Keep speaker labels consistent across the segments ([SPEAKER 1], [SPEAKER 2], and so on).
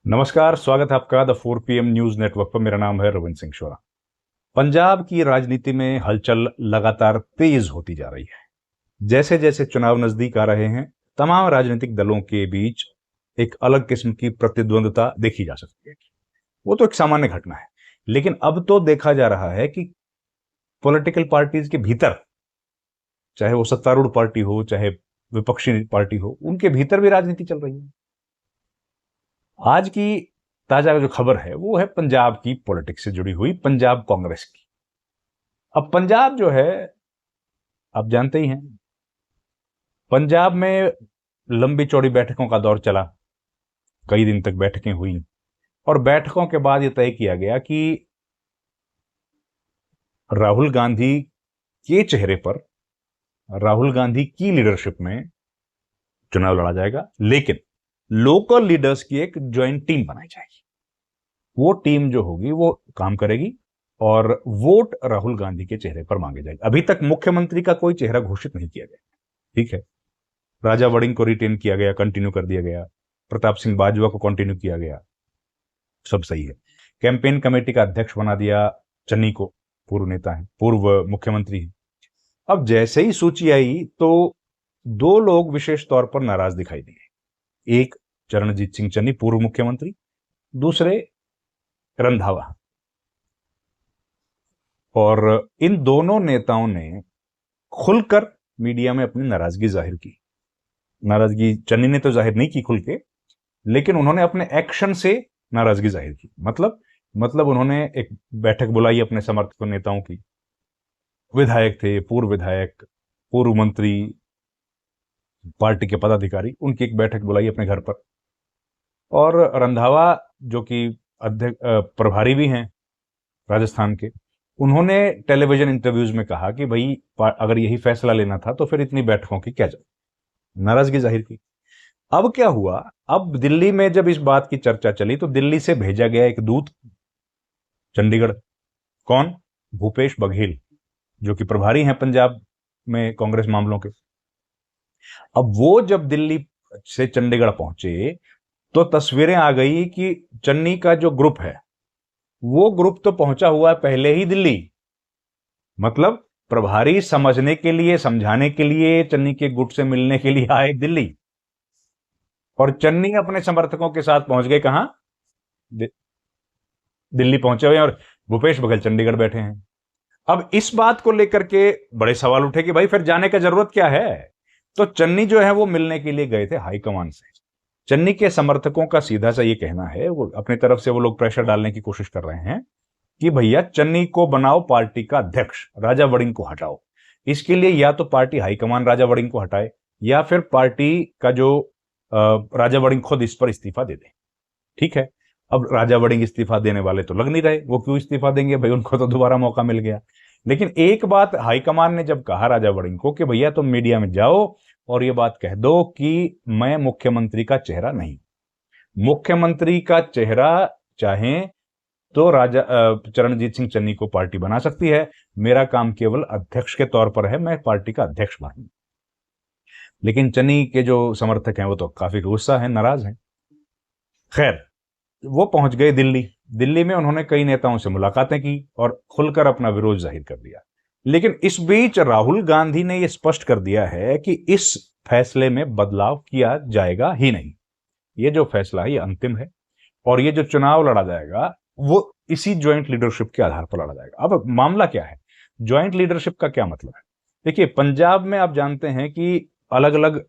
[SPEAKER 1] नमस्कार, स्वागत है आपका द 4 PM न्यूज नेटवर्क पर। मेरा नाम है रविंद्र सिंह शोरा। पंजाब की राजनीति में हलचल लगातार तेज होती जा रही है। जैसे जैसे चुनाव नजदीक आ रहे हैं, तमाम राजनीतिक दलों के बीच एक अलग किस्म की प्रतिद्वंदता देखी जा सकती है। वो तो एक सामान्य घटना है, लेकिन अब तो देखा जा रहा है कि पॉलिटिकल पार्टीज के भीतर, चाहे वो सत्तारूढ़ पार्टी हो चाहे विपक्षी पार्टी हो, उनके भीतर भी राजनीति चल रही है। आज की ताजा जो खबर है वो है पंजाब की पॉलिटिक्स से जुड़ी हुई, पंजाब कांग्रेस की। अब पंजाब जो है, आप जानते ही हैं, पंजाब में लंबी चौड़ी बैठकों का दौर चला, कई दिन तक बैठकें हुई और बैठकों के बाद यह तय किया गया कि राहुल गांधी के चेहरे पर, राहुल गांधी की लीडरशिप में चुनाव लड़ा जाएगा, लेकिन लोकल लीडर्स की एक ज्वाइंट टीम बनाई जाएगी। वो टीम जो होगी वो काम करेगी और वोट राहुल गांधी के चेहरे पर मांगे जाएंगे। अभी तक मुख्यमंत्री का कोई चेहरा घोषित नहीं किया गया, ठीक है। राजा वड़िंग को रिटेन किया गया, कंटिन्यू कर दिया गया, प्रताप सिंह बाजवा को कंटिन्यू किया गया, सब सही है। कैंपेन कमेटी का अध्यक्ष बना दिया चन्नी को, पूर्व नेता है, पूर्व मुख्यमंत्री है। अब जैसे ही सूची आई तो दो लोग विशेष तौर पर नाराज दिखाई दिए। एक चरणजीत सिंह चन्नी, पूर्व मुख्यमंत्री, दूसरे रंधावा। और इन दोनों नेताओं ने खुलकर मीडिया में अपनी नाराजगी जाहिर की। नाराजगी चन्नी ने तो जाहिर नहीं की खुल के, लेकिन उन्होंने अपने एक्शन से नाराजगी जाहिर की। मतलब उन्होंने एक बैठक बुलाई अपने समर्थक नेताओं की, विधायक थे, पूर्व विधायक, पूर्व मंत्री, पार्टी के पदाधिकारी, उनकी एक बैठक बुलाई अपने घर पर। और रंधावा जो कि अध्यक्ष प्रभारी भी हैं राजस्थान के, उन्होंने टेलीविजन इंटरव्यूज में कहा कि भाई अगर यही फैसला लेना था तो फिर इतनी बैठकों की क्या जरूरत, नाराजगी जाहिर की। अब क्या हुआ, अब दिल्ली में जब इस बात की चर्चा चली तो दिल्ली से भेजा गया एक दूत चंडीगढ़। कौन? भूपेश बघेल, जो कि प्रभारी हैं पंजाब में कांग्रेस मामलों के। अब वो जब दिल्ली से चंडीगढ़ पहुंचे तो तस्वीरें आ गई कि चन्नी का जो ग्रुप है, वो ग्रुप तो पहुंचा हुआ है पहले ही दिल्ली। मतलब प्रभारी समझने के लिए, समझाने के लिए, चन्नी के गुट से मिलने के लिए आए दिल्ली, और चन्नी अपने समर्थकों के साथ पहुंच गए कहां? दिल्ली पहुंचे हुए, और भूपेश बघेल चंडीगढ़ बैठे हैं। अब इस बात को लेकर के बड़े सवाल उठे कि भाई फिर जाने का जरूरत क्या है। तो चन्नी जो है वो मिलने के लिए गए थे हाईकमान से। चन्नी के समर्थकों का सीधा सा ये कहना है, वो अपनी तरफ से वो लोग प्रेशर डालने की कोशिश कर रहे हैं कि भैया चन्नी को बनाओ पार्टी का अध्यक्ष, राजा वड़िंग को हटाओ। इसके लिए या तो पार्टी हाईकमान राजा वड़िंग को हटाए, या फिर पार्टी का जो राजा वड़िंग खुद इस पर इस्तीफा दे दे। ठीक है, अब राजा वड़िंग इस्तीफा देने वाले तो लग नहीं रहे, वो क्यों इस्तीफा देंगे भाई, उनको तो दोबारा मौका मिल गया। लेकिन एक बात हाईकमान ने जब कहा राजा वड़िंग को कि भैया तुम मीडिया में जाओ और ये बात कह दो कि मैं मुख्यमंत्री का चेहरा नहीं, मुख्यमंत्री का चेहरा चाहे तो राजा चरणजीत सिंह चन्नी को पार्टी बना सकती है, मेरा काम केवल अध्यक्ष के तौर पर है, मैं पार्टी का अध्यक्ष बनूं। लेकिन चन्नी के जो समर्थक हैं वो तो काफी गुस्सा है, नाराज हैं। खैर, वो पहुंच गए दिल्ली। दिल्ली में उन्होंने कई नेताओं से मुलाकातें की और खुलकर अपना विरोध जाहिर कर दिया। लेकिन इस बीच राहुल गांधी ने यह स्पष्ट कर दिया है कि इस फैसले में बदलाव किया जाएगा ही नहीं। यह जो फैसला है ये अंतिम है, और ये जो चुनाव लड़ा जाएगा वो इसी ज्वाइंट लीडरशिप के आधार पर लड़ा जाएगा। अब मामला क्या है, ज्वाइंट लीडरशिप का क्या मतलब है? देखिए, पंजाब में आप जानते हैं कि अलग अलग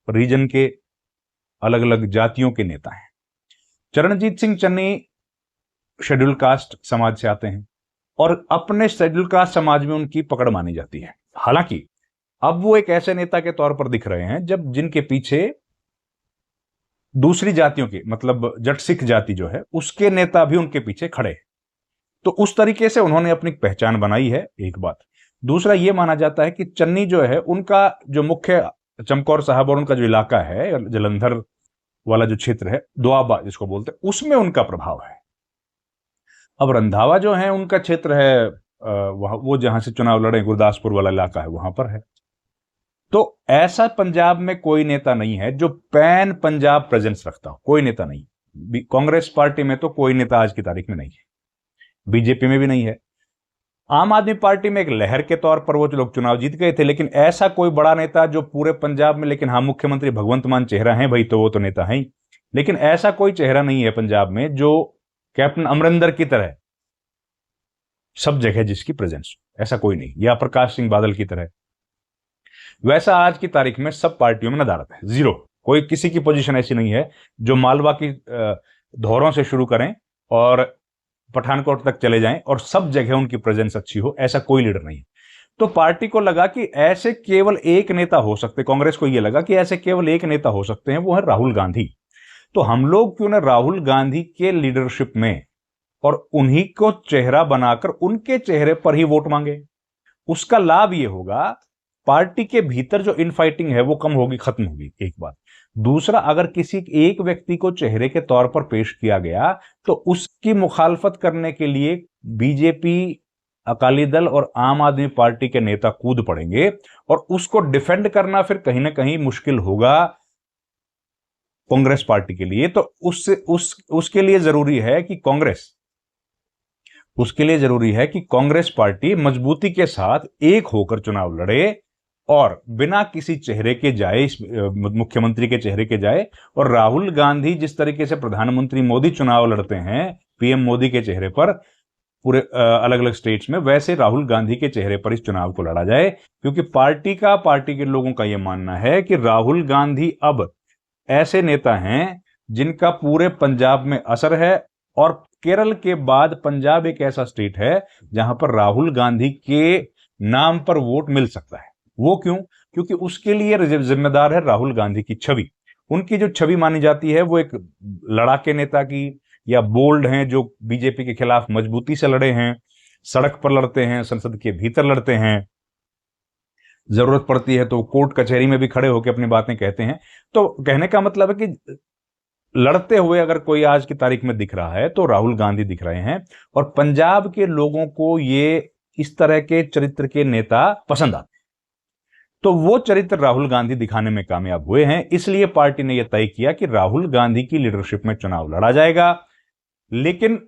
[SPEAKER 1] रीजन के, अलग अलग जातियों के नेता हैं। चरणजीत सिंह चन्नी शेड्यूल कास्ट समाज से आते हैं और अपने शेड्यूल कास्ट समाज में उनकी पकड़ मानी जाती है। हालांकि अब वो एक ऐसे नेता के तौर पर दिख रहे हैं जब जिनके पीछे दूसरी जातियों के, मतलब जट सिख जाति जो है उसके नेता भी उनके पीछे खड़े हैं। तो उस तरीके से उन्होंने अपनी पहचान बनाई है, एक बात। दूसरा, यह माना जाता है कि चन्नी जो है उनका जो मुख्य चमकौर साहब और उनका जो इलाका है, जलंधर वाला जो क्षेत्र है, दोआबा जिसको बोलते हैं, उसमें उनका प्रभाव है। अब रंधावा जो है उनका क्षेत्र है वहां, वो जहां से चुनाव लड़े, गुरदासपुर वाला इलाका है, वहां पर है। तो ऐसा पंजाब में कोई नेता नहीं है जो पैन पंजाब प्रेजेंस रखता हो, कोई नेता नहीं। कांग्रेस पार्टी में तो कोई नेता आज की तारीख में नहीं है, बीजेपी में भी नहीं है। आम आदमी पार्टी में एक लहर के तौर पर वो लोग चुनाव जीत गए थे, लेकिन ऐसा कोई बड़ा नेता जो पूरे पंजाब में, लेकिन हाँ मुख्यमंत्री भगवंत मान चेहरा है भाई, तो वो तो नेता है ही, लेकिन ऐसा कोई चेहरा नहीं है पंजाब में जो कैप्टन अमरिंदर की तरह सब जगह जिसकी प्रेजेंस, ऐसा कोई नहीं, या प्रकाश सिंह बादल की तरह। वैसा आज की तारीख में सब पार्टियों में नदारत है, जीरो। कोई किसी की पोजीशन ऐसी नहीं है जो मालवा की धौरों से शुरू करें और पठानकोट तक चले जाएं और सब जगह उनकी प्रेजेंस अच्छी हो, ऐसा कोई लीडर नहीं है। तो पार्टी को लगा कि ऐसे केवल एक नेता हो सकते, कांग्रेस को यह लगा कि ऐसे केवल एक नेता हो सकते हैं, वो है राहुल गांधी। तो हम लोग क्यों ना राहुल गांधी के लीडरशिप में और उन्हीं को चेहरा बनाकर उनके चेहरे पर ही वोट मांगे। उसका लाभ यह होगा, पार्टी के भीतर जो इनफाइटिंग है वो कम होगी, खत्म होगी, एक बात। दूसरा, अगर किसी एक व्यक्ति को चेहरे के तौर पर पेश किया गया तो उसकी मुखालफत करने के लिए बीजेपी, अकाली दल और आम आदमी पार्टी के नेता कूद पड़ेंगे और उसको डिफेंड करना फिर कहीं ना कहीं मुश्किल होगा कांग्रेस पार्टी के लिए। तो उसके लिए जरूरी है कि कांग्रेस पार्टी मजबूती के साथ एक होकर चुनाव लड़े और बिना किसी चेहरे के जाए, मुख्यमंत्री के चेहरे के जाए। और राहुल गांधी जिस तरीके से प्रधानमंत्री मोदी चुनाव लड़ते हैं पीएम मोदी के चेहरे पर पूरे अलग अलग स्टेट्स में, वैसे राहुल गांधी के चेहरे पर इस चुनाव को लड़ा जाए। क्योंकि पार्टी के लोगों का यह मानना है कि राहुल गांधी अब ऐसे नेता हैं जिनका पूरे पंजाब में असर है, और केरल के बाद पंजाब एक ऐसा स्टेट है जहां पर राहुल गांधी के नाम पर वोट मिल सकता है। वो क्यों? क्योंकि उसके लिए जिम्मेदार है राहुल गांधी की छवि। उनकी जो छवि मानी जाती है वो एक लड़ाके नेता की, या बोल्ड हैं जो बीजेपी के खिलाफ मजबूती से लड़े हैं, सड़क पर लड़ते हैं, संसद के भीतर लड़ते हैं, जरूरत पड़ती है तो कोर्ट कचहरी में भी खड़े होकर अपनी बातें कहते हैं। तो कहने का मतलब है कि लड़ते हुए अगर कोई आज की तारीख में दिख रहा है तो राहुल गांधी दिख रहे हैं, और पंजाब के लोगों को ये इस तरह के चरित्र के नेता पसंद आते हैं। तो वो चरित्र राहुल गांधी दिखाने में कामयाब हुए हैं, इसलिए पार्टी ने यह तय किया कि राहुल गांधी की लीडरशिप में चुनाव लड़ा जाएगा। लेकिन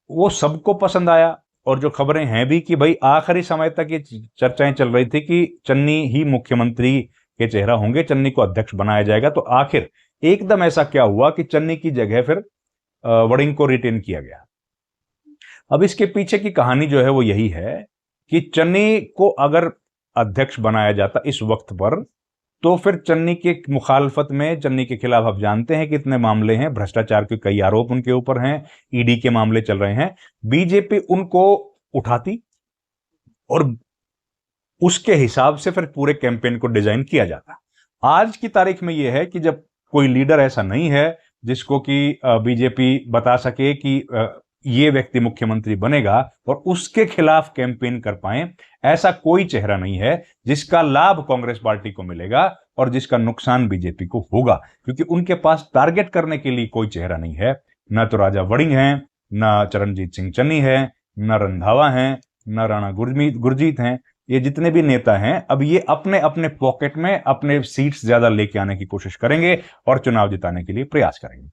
[SPEAKER 1] वो सबको पसंद आया, और जो खबरें हैं भी कि भाई आखिरी समय तक ये चर्चाएं चल रही थी कि चन्नी ही मुख्यमंत्री के चेहरा होंगे, चन्नी को अध्यक्ष बनाया जाएगा। तो आखिर एकदम ऐसा क्या हुआ कि चन्नी की जगह फिर वड़िंग को रिटेन किया गया। अब इसके पीछे की कहानी जो है वो यही है कि चन्नी को अगर अध्यक्ष बनाया जाता इस वक्त पर, तो फिर चन्नी के मुखालफत में, चन्नी के खिलाफ आप जानते हैं कितने मामले हैं, भ्रष्टाचार के कई आरोप उनके ऊपर हैं, ईडी के मामले चल रहे हैं, बीजेपी उनको उठाती और उसके हिसाब से फिर पूरे कैंपेन को डिजाइन किया जाता। आज की तारीख में यह है कि जब कोई लीडर ऐसा नहीं है जिसको कि बीजेपी बता सके कि ये व्यक्ति मुख्यमंत्री बनेगा और उसके खिलाफ कैंपेन कर पाए, ऐसा कोई चेहरा नहीं है जिसका लाभ कांग्रेस पार्टी को मिलेगा और जिसका नुकसान बीजेपी को होगा। क्योंकि उनके पास टारगेट करने के लिए कोई चेहरा नहीं है। न तो राजा वड़िंग हैं, न चरणजीत सिंह चन्नी है, न रंधावा हैं, न राणा गुरजीत हैं। ये जितने भी नेता हैं अब ये अपने अपने पॉकेट में अपने सीट्स ज्यादा लेके आने की कोशिश करेंगे और चुनाव जिताने के लिए प्रयास करेंगे।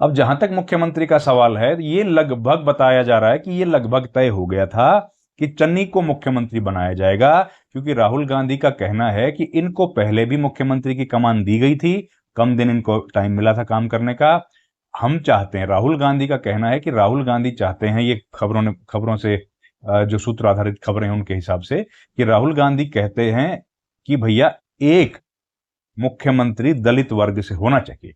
[SPEAKER 1] अब जहां तक मुख्यमंत्री का सवाल है, ये लगभग बताया जा रहा है कि ये लगभग तय हो गया था कि चन्नी को मुख्यमंत्री बनाया जाएगा, क्योंकि राहुल गांधी का कहना है कि इनको पहले भी मुख्यमंत्री की कमान दी गई थी, कम दिन इनको टाइम मिला था काम करने का। हम चाहते हैं, राहुल गांधी का कहना है कि राहुल गांधी चाहते हैं, ये खबरों से जो सूत्र आधारित खबरें हैं उनके हिसाब से, कि राहुल गांधी कहते हैं कि भैया एक मुख्यमंत्री दलित वर्ग से होना चाहिए।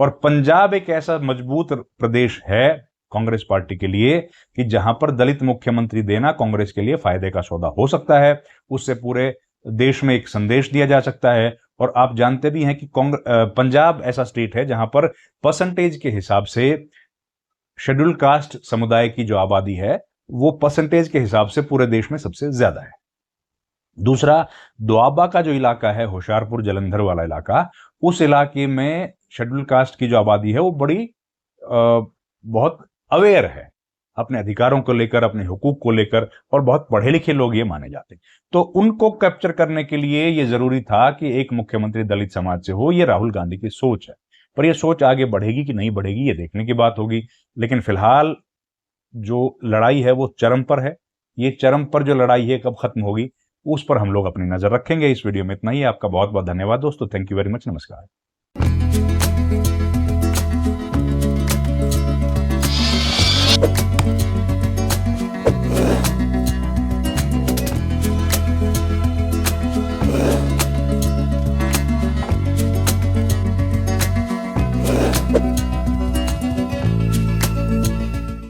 [SPEAKER 1] और पंजाब एक ऐसा मजबूत प्रदेश है कांग्रेस पार्टी के लिए कि जहां पर दलित मुख्यमंत्री देना कांग्रेस के लिए फायदे का सौदा हो सकता है। उससे पूरे देश में एक संदेश दिया जा सकता है। और आप जानते भी हैं कि पंजाब ऐसा स्टेट है जहां पर परसेंटेज के हिसाब से शेड्यूल कास्ट समुदाय की जो आबादी है वो परसेंटेज के हिसाब से पूरे देश में सबसे ज्यादा है। दूसरा, दोआबा का जो इलाका है, होशियारपुर जलंधर वाला इलाका, उस इलाके में शेड्यूल कास्ट की जो आबादी है वो बड़ी बहुत अवेयर है अपने अधिकारों को लेकर, अपने हुकूक को लेकर, और बहुत पढ़े लिखे लोग ये माने जाते हैं। तो उनको कैप्चर करने के लिए ये जरूरी था कि एक मुख्यमंत्री दलित समाज से हो। ये राहुल गांधी की सोच है। पर यह सोच आगे बढ़ेगी कि नहीं बढ़ेगी ये देखने की बात होगी। लेकिन फिलहाल जो लड़ाई है वो चरम पर है। ये चरम पर जो लड़ाई है कब खत्म होगी उस पर हम लोग अपनी नजर रखेंगे। इस वीडियो में इतना ही। आपका बहुत बहुत धन्यवाद दोस्तों। Thank you very much. नमस्कार।